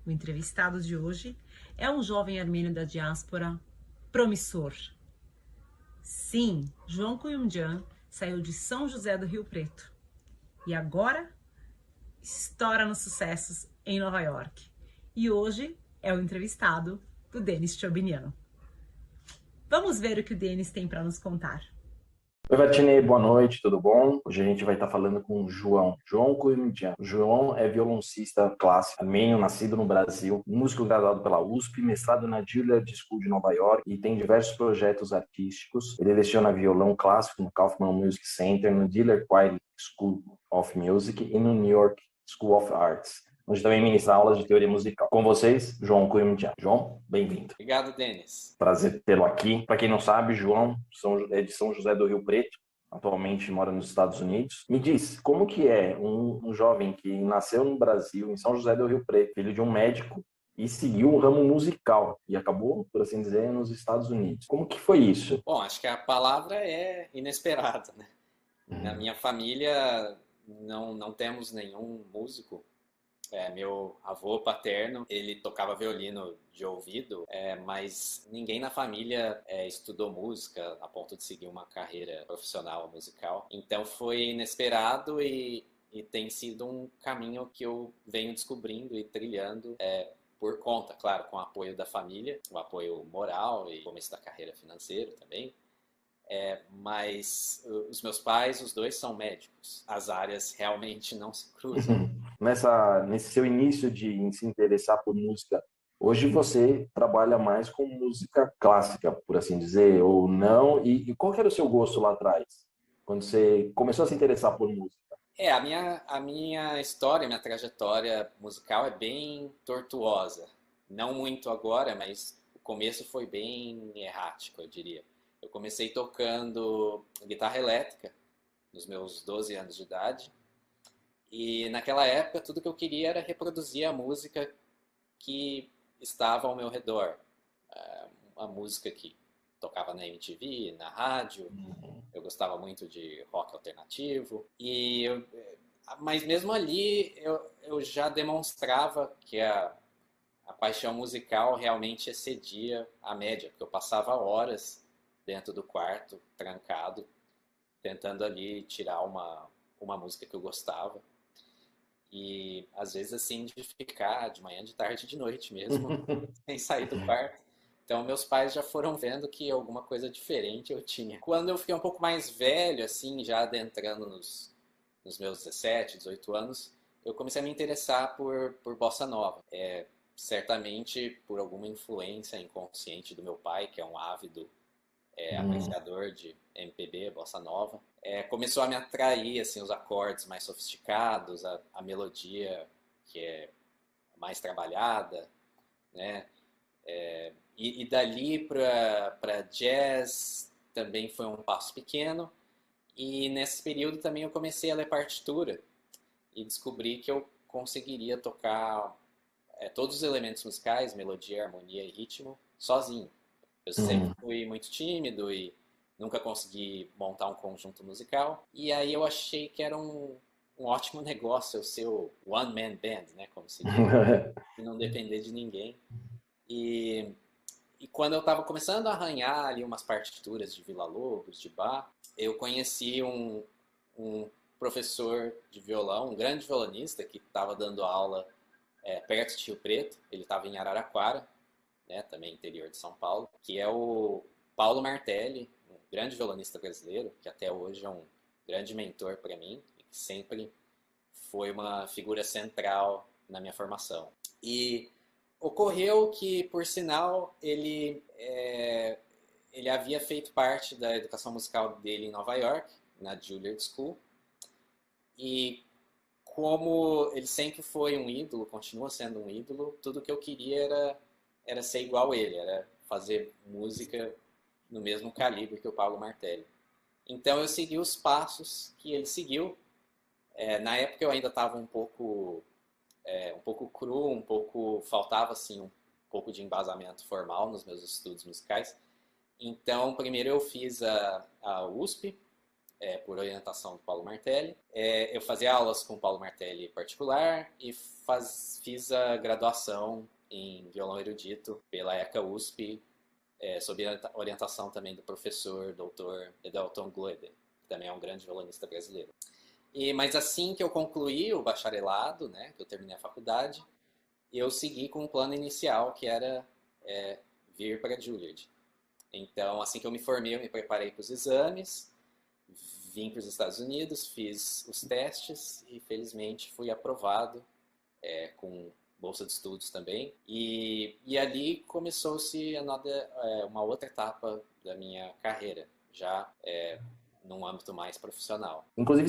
O entrevistado de hoje é um jovem armênio da diáspora promissor. Sim, João Kuyumjan saiu de São José do Rio Preto e agora estoura nos sucessos em Nova York. E hoje é o entrevistado do Denis Chobinian. Vamos ver o que o Denis tem para nos contar. Oi, Vartinei, boa noite, tudo bom? Hoje a gente vai estar falando com o João Kuyumjan. O João é violoncista clássico, armênio, nascido no Brasil, músico graduado pela USP, mestrado na Juilliard School de Nova York e tem diversos projetos artísticos. Ele leciona violão clássico no Kaufman Music Center, no Dillard Quiet School of Music e no New York School of Arts, onde também ministra aulas de teoria musical. Com vocês, João Kuyumjan. João, bem-vindo. Obrigado, Denis. Prazer tê-lo aqui. Para quem não sabe, João é de São José do Rio Preto, atualmente mora nos Estados Unidos. Me diz, como que é um jovem que nasceu no Brasil, em São José do Rio Preto, filho de um médico, e seguiu o ramo musical e acabou, por assim dizer, nos Estados Unidos? Como que foi isso? Bom, acho que a palavra é inesperada, né? Na minha família não temos nenhum músico. Meu avô paterno, ele tocava violino de ouvido, mas ninguém na família estudou música a ponto de seguir uma carreira profissional musical. Então foi inesperado e tem sido um caminho que eu venho descobrindo e trilhando por conta, claro, com o apoio da família, o apoio moral e começo da carreira financeira também. Mas os meus pais, os dois são médicos. As áreas realmente não se cruzam. Nesse seu início de se interessar por música, hoje você trabalha mais com música clássica, por assim dizer, ou não? E qual que era o seu gosto lá atrás, quando você começou a se interessar por música? A minha história, minha trajetória musical é bem tortuosa. Não muito agora, mas o começo foi bem errático, eu diria. Eu comecei tocando guitarra elétrica nos meus 12 anos de idade. E naquela época tudo que eu queria era reproduzir a música que estava ao meu redor. A música que tocava na MTV, na rádio. Eu gostava muito de rock alternativo. Mas mesmo ali eu já demonstrava que a paixão musical realmente excedia a média, porque eu passava horas dentro do quarto, trancado, tentando ali tirar uma música que eu gostava. E às vezes assim, de ficar de manhã, de tarde, de noite mesmo, sem sair do quarto. Então meus pais já foram vendo que alguma coisa diferente eu tinha. Quando eu fiquei um pouco mais velho, assim, já adentrando nos meus 17, 18 anos, eu comecei a me interessar por bossa nova. Certamente por alguma influência inconsciente do meu pai, que é um ávido apreciador de MPB, bossa nova. Começou a me atrair assim, os acordes mais sofisticados, a melodia que é mais trabalhada, né? E dali para jazz também foi um passo pequeno. E nesse período também eu comecei a ler partitura e descobri que eu conseguiria tocar todos os elementos musicais, melodia, harmonia e ritmo, sozinho. Eu sempre fui muito tímido e nunca consegui montar um conjunto musical. E aí eu achei que era um ótimo negócio eu ser o one-man band, né, como se diz, e não depender de ninguém. E quando eu estava começando a arranhar ali umas partituras de Villa-Lobos, de Bach, eu conheci um professor de violão, um grande violonista que estava dando aula perto de Rio Preto. Ele estava em Araraquara, né, também interior de São Paulo, que é o Paulo Martelli, um grande violonista brasileiro, que até hoje é um grande mentor para mim, e que sempre foi uma figura central na minha formação. E ocorreu que, por sinal, ele havia feito parte da educação musical dele em Nova York, na Juilliard School, e como ele sempre foi um ídolo, continua sendo um ídolo, tudo que eu queria era ser igual a ele, era fazer música no mesmo calibre que o Paulo Martelli. Então eu segui os passos que ele seguiu. Na época eu ainda estava um pouco cru, faltava assim um pouco de embasamento formal nos meus estudos musicais. Então primeiro eu fiz a USP, por orientação do Paulo Martelli. Eu fazia aulas com o Paulo Martelli particular e fiz a graduação em violão erudito pela ECA USP, sob a orientação também do professor Dr. Edelton Gloeder, que também é um grande violonista brasileiro. Mas assim que eu concluí o bacharelado, né, que eu terminei a faculdade, eu segui com um plano inicial, que era vir para a Juilliard. Então, assim que eu me formei, eu me preparei para os exames, vim para os Estados Unidos, fiz os testes e, felizmente, fui aprovado com bolsa de estudos também. E ali começou-se uma outra etapa da minha carreira, já num âmbito mais profissional. Inclusive,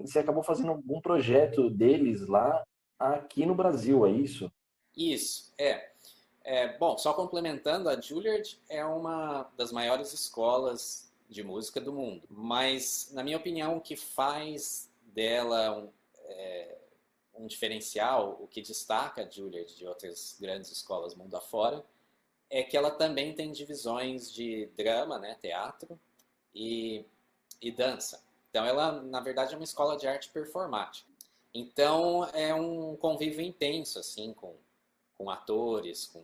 você acabou fazendo algum projeto deles lá aqui no Brasil, é isso? Isso, bom, só complementando, a Juilliard é uma das maiores escolas de música do mundo, mas, na minha opinião, o que faz dela um diferencial, o que destaca a Juilliard de outras grandes escolas mundo afora, é que ela também tem divisões de drama, né, teatro e dança. Então, ela, na verdade, é uma escola de arte performática. Então, é um convívio intenso, assim, com atores, com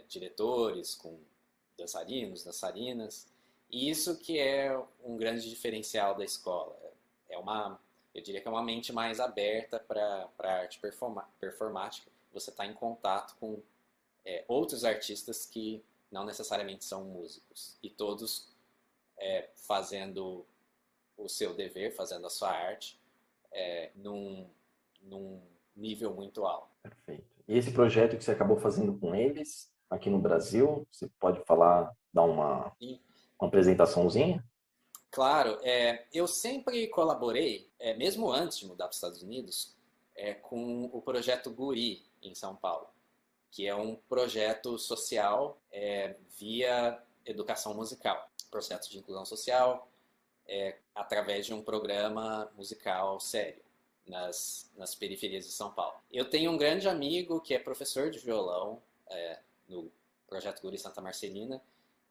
diretores, com dançarinos, dançarinas. E isso que é um grande diferencial da escola. Eu diria que é uma mente mais aberta para a arte performática. Você está em contato com outros artistas que não necessariamente são músicos. E todos fazendo o seu dever, fazendo a sua arte, num nível muito alto. Perfeito. E esse projeto que você acabou fazendo com eles, aqui no Brasil, você pode falar, dar uma apresentaçãozinha? Claro, eu sempre colaborei, mesmo antes de mudar para os Estados Unidos, com o projeto Guri, em São Paulo, que é um projeto social via educação musical, projeto de inclusão social, através de um programa musical sério nas periferias de São Paulo. Eu tenho um grande amigo que é professor de violão no projeto Guri Santa Marcelina,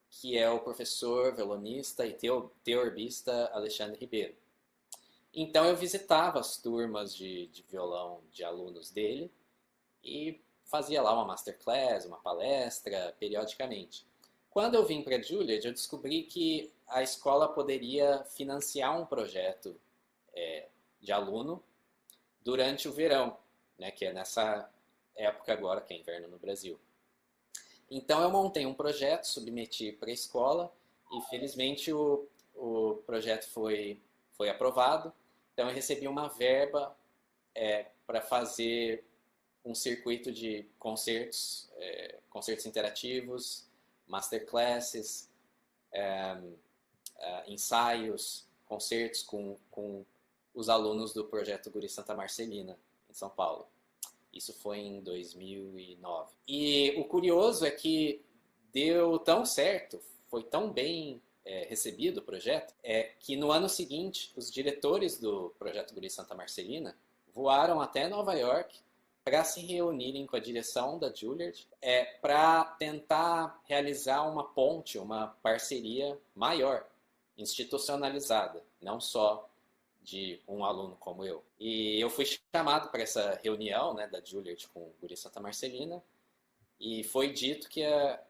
que é o professor, violonista e teorbista Alexandre Ribeiro. Então eu visitava as turmas de violão de alunos dele e fazia lá uma masterclass, uma palestra, periodicamente. Quando eu vim para a Juilliard, eu descobri que a escola poderia financiar um projeto de aluno durante o verão, né, que é nessa época agora, que é inverno no Brasil. Então eu montei um projeto, submeti para a escola e felizmente o projeto foi aprovado. Então eu recebi uma verba para fazer um circuito de concertos, concertos interativos, masterclasses, ensaios, concertos com os alunos do projeto Guri Santa Marcelina, em São Paulo. Isso foi em 2009. E o curioso é que deu tão certo, foi tão bem recebido o projeto, que no ano seguinte, os diretores do projeto Guri Santa Marcelina voaram até Nova York para se reunirem com a direção da Juilliard para tentar realizar uma ponte, uma parceria maior, institucionalizada, não só de um aluno como eu. E eu fui chamado para essa reunião, né, da Juilliard com o Guri Santa Marcelina, e foi dito que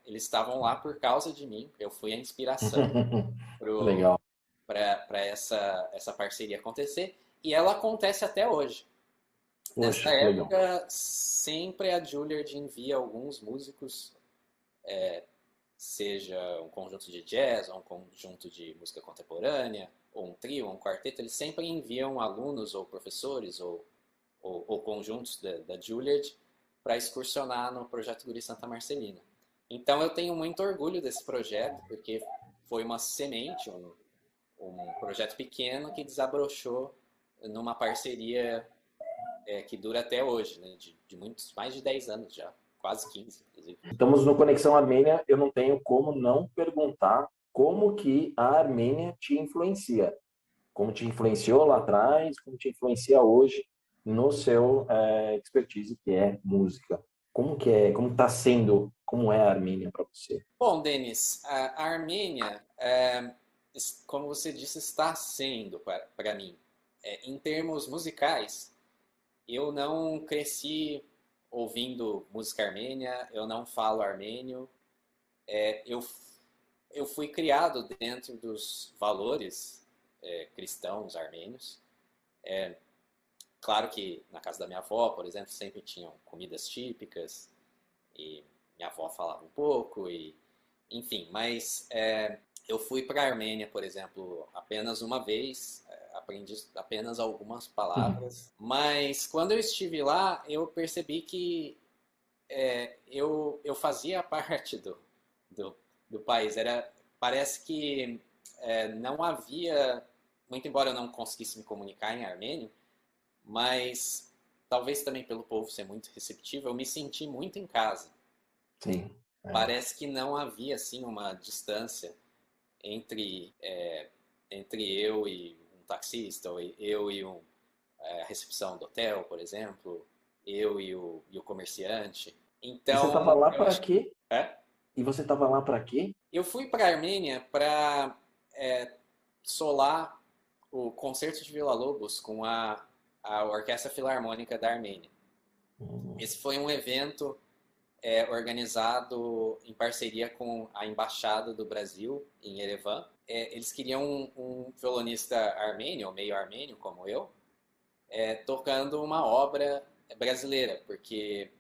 eles estavam lá por causa de mim. Eu fui a inspiração para essa parceria acontecer, e ela acontece até hoje. Nessa época, sempre a Juilliard envia alguns músicos, seja um conjunto de jazz, ou um conjunto de música contemporânea, ou um trio, ou um quarteto, eles sempre enviam alunos ou professores ou conjuntos da Juilliard para excursionar no projeto Guri Santa Marcelina. Então eu tenho muito orgulho desse projeto, porque foi uma semente, um projeto pequeno que desabrochou numa parceria que dura até hoje, né, de mais de 10 anos já, quase 15, inclusive. Estamos no Conexão Armênia, eu não tenho como não perguntar como que a Armênia te influencia. Como te influenciou lá atrás, como te influencia hoje no seu expertise, que é música. Como está sendo, como é a Armênia para você? Bom, Denis, a Armênia, como você disse, está sendo para mim. Em termos musicais, eu não cresci ouvindo música armênia, eu não falo armênio, eu fui criado dentro dos valores cristãos armênios. Claro que na casa da minha avó, por exemplo, sempre tinham comidas típicas e minha avó falava um pouco, enfim, mas eu fui para a Armênia, por exemplo, apenas uma vez, aprendi apenas algumas palavras, mas quando eu estive lá, eu percebi que eu fazia parte do país. Parece que não havia, muito embora eu não conseguisse me comunicar em armênio, mas talvez também pelo povo ser muito receptivo, eu me senti muito em casa. Sim. Parece que não havia assim uma distância entre eu e um taxista, ou eu e a recepção do hotel, por exemplo, eu e o comerciante. Então, e você estava lá para quê? É? E você estava lá para quê? Eu fui para a Armênia para solar o concerto de Villa-Lobos com a Orquestra Filarmônica da Armênia. Esse foi um evento organizado em parceria com a Embaixada do Brasil em Yerevan. Eles queriam um violonista armênio, ou meio armênio como eu, tocando uma obra brasileira, porque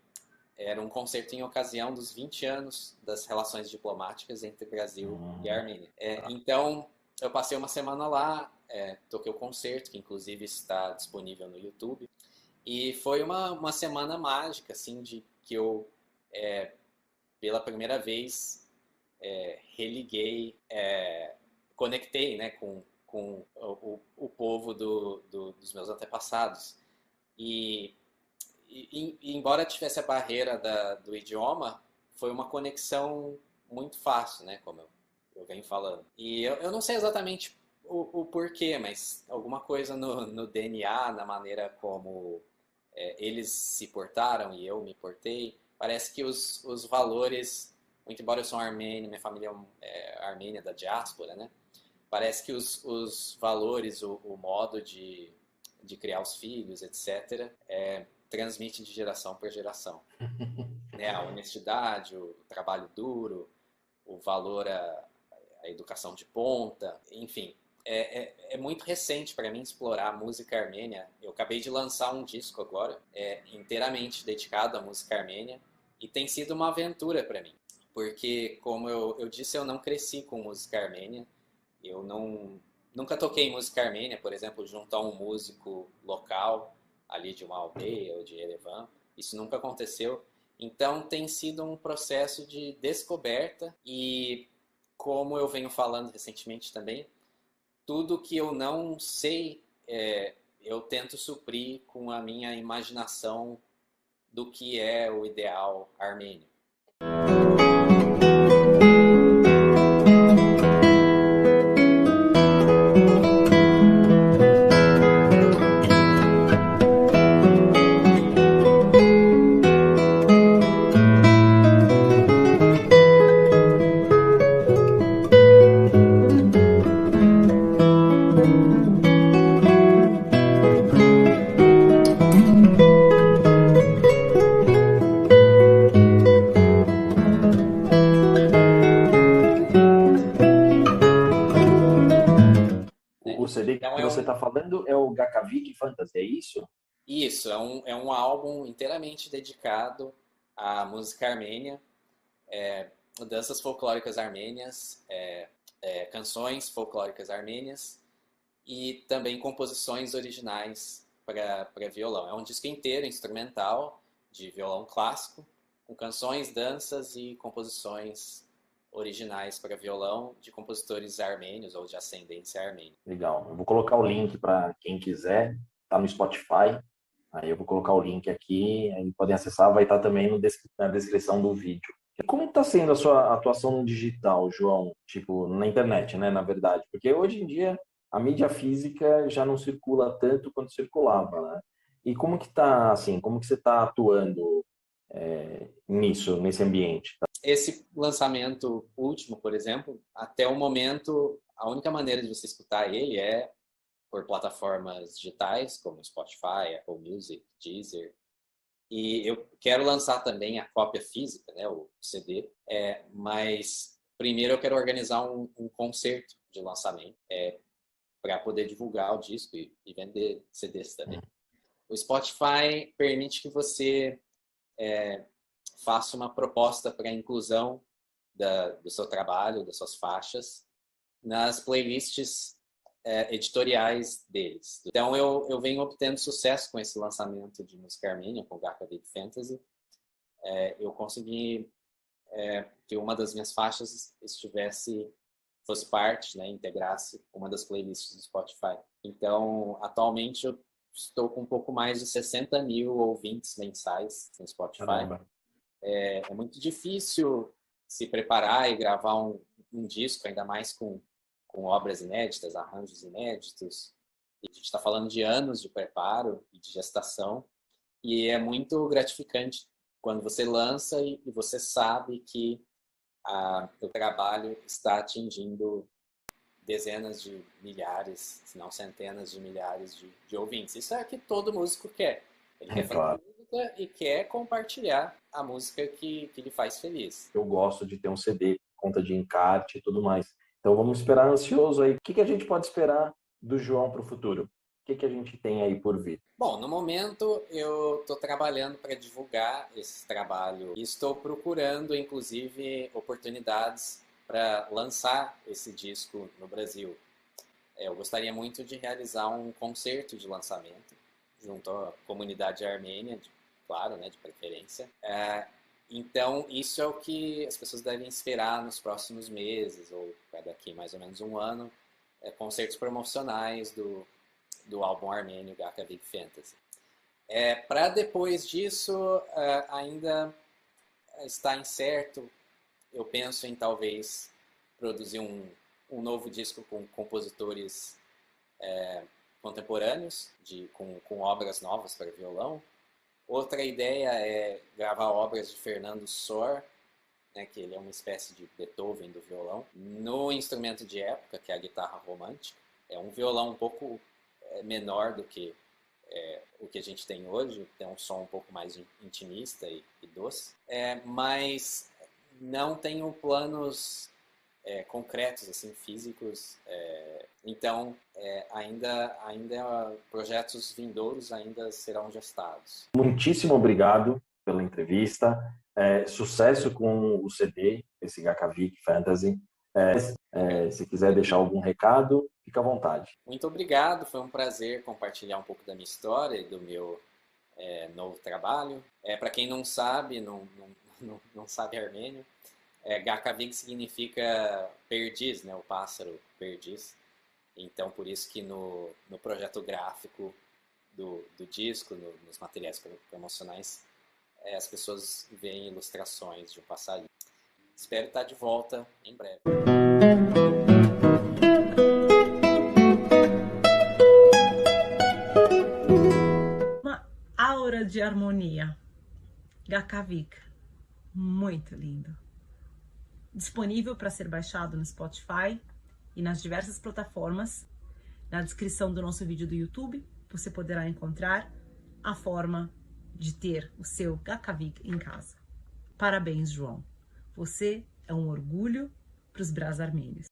era um concerto em ocasião dos 20 anos das relações diplomáticas entre Brasil e Armênia. Então, eu passei uma semana lá, toquei o concerto, que inclusive está disponível no YouTube, e foi uma semana mágica, assim, que eu, pela primeira vez, religuei, conectei, né, com o povo dos meus antepassados. E embora tivesse a barreira do idioma, foi uma conexão muito fácil, né, como eu venho falando. E eu não sei exatamente o porquê, mas alguma coisa no DNA, na maneira como eles se portaram e eu me portei, parece que os valores, muito embora eu sou armênio, minha família é armênia da diáspora, né, parece que os valores, o modo de criar os filhos, etc., transmite de geração para geração. Né? A honestidade, o trabalho duro, o valor à educação de ponta, enfim. É muito recente para mim explorar a música armênia. Eu acabei de lançar um disco agora, inteiramente dedicado à música armênia, e tem sido uma aventura para mim. Porque, como eu disse, eu não cresci com música armênia. Eu nunca toquei música armênia, por exemplo, junto a um músico local, ali de uma aldeia ou de Yerevan. Isso nunca aconteceu. Então tem sido um processo de descoberta e, como eu venho falando recentemente também, tudo que eu não sei, eu tento suprir com a minha imaginação do que é o ideal armênio. O CD que você está falando é o Gakavik Fantasy, é isso? Isso, é um álbum inteiramente dedicado à música armênia, danças folclóricas armênias, canções folclóricas armênias e também composições originais para violão. É um disco inteiro instrumental de violão clássico, com canções, danças e composições originais para violão de compositores armênios ou de ascendência armênia. Legal. Eu vou colocar o link para quem quiser. Tá no Spotify. Aí eu vou colocar o link aqui. Aí podem acessar. Vai estar também na descrição do vídeo. E como está sendo a sua atuação no digital, João? Tipo, na internet, né? Na verdade. Porque hoje em dia a mídia física já não circula tanto quanto circulava, né? E como que tá, assim, como que você está atuando nesse ambiente? Esse lançamento último, por exemplo, até o momento a única maneira de você escutar ele é por plataformas digitais, como Spotify, Apple Music, Deezer. E eu quero lançar também a cópia física, né, o CD, mas primeiro eu quero organizar um concerto de lançamento para poder divulgar o disco e vender CDs também. O Spotify permite que você faça uma proposta para a inclusão do seu trabalho, das suas faixas, nas playlists editoriais deles. Então eu venho obtendo sucesso com esse lançamento de música armênia, com o Gakavik Fantasy. Eu consegui que uma das minhas faixas fosse parte, né, integrasse uma das playlists do Spotify. Então, atualmente eu estou com um pouco mais de 60 mil ouvintes mensais no Spotify. Caramba. É muito difícil se preparar e gravar um disco, ainda mais com obras inéditas, arranjos inéditos. E a gente está falando de anos de preparo e de gestação. E é muito gratificante quando você lança e você sabe que o trabalho está atingindo dezenas de milhares, se não centenas de milhares de ouvintes. Isso é o que todo músico quer. Ele quer fazer música e quer compartilhar a música que lhe faz feliz. Eu gosto de ter um CD, conta de encarte e tudo mais. Então vamos esperar ansioso aí. O que a gente pode esperar do João para o futuro? O que a gente tem aí por vir? Bom, no momento eu estou trabalhando para divulgar esse trabalho e estou procurando, inclusive, oportunidades para lançar esse disco no Brasil. Eu gostaria muito de realizar um concerto de lançamento junto à comunidade armênia, claro, né, de preferência. Então, isso é o que as pessoas devem esperar nos próximos meses, ou daqui mais ou menos um ano, concertos promocionais do álbum armênio Gakavik Fantasy. Para depois disso, ainda está incerto. Eu penso em talvez produzir um novo disco com compositores contemporâneos, com obras novas para violão. Outra ideia é gravar obras de Fernando Sor, né, que ele é uma espécie de Beethoven do violão, no instrumento de época, que é a guitarra romântica. É um violão um pouco menor do que o que a gente tem hoje, tem um som um pouco mais intimista e doce, mas não tenho planos concretos, assim, físicos. Então, ainda projetos vindouros ainda serão gestados. Muitíssimo obrigado pela entrevista. Sucesso com o CD, esse Gakavik Fantasy. Se quiser deixar algum recado, fica à vontade. Muito obrigado, foi um prazer compartilhar um pouco da minha história e do meu novo trabalho. Para quem não sabe, não sabe armênio, Gakavik significa perdiz, né? O pássaro perdiz. Então, por isso que no projeto gráfico do disco, nos materiais promocionais, as pessoas veem ilustrações de um passarinho. Espero estar de volta em breve. Uma aura de harmonia. Gakavik. Muito lindo. Disponível para ser baixado no Spotify e nas diversas plataformas. Na descrição do nosso vídeo do YouTube, você poderá encontrar a forma de ter o seu Gakavik em casa. Parabéns, João. Você é um orgulho para os brás armênios.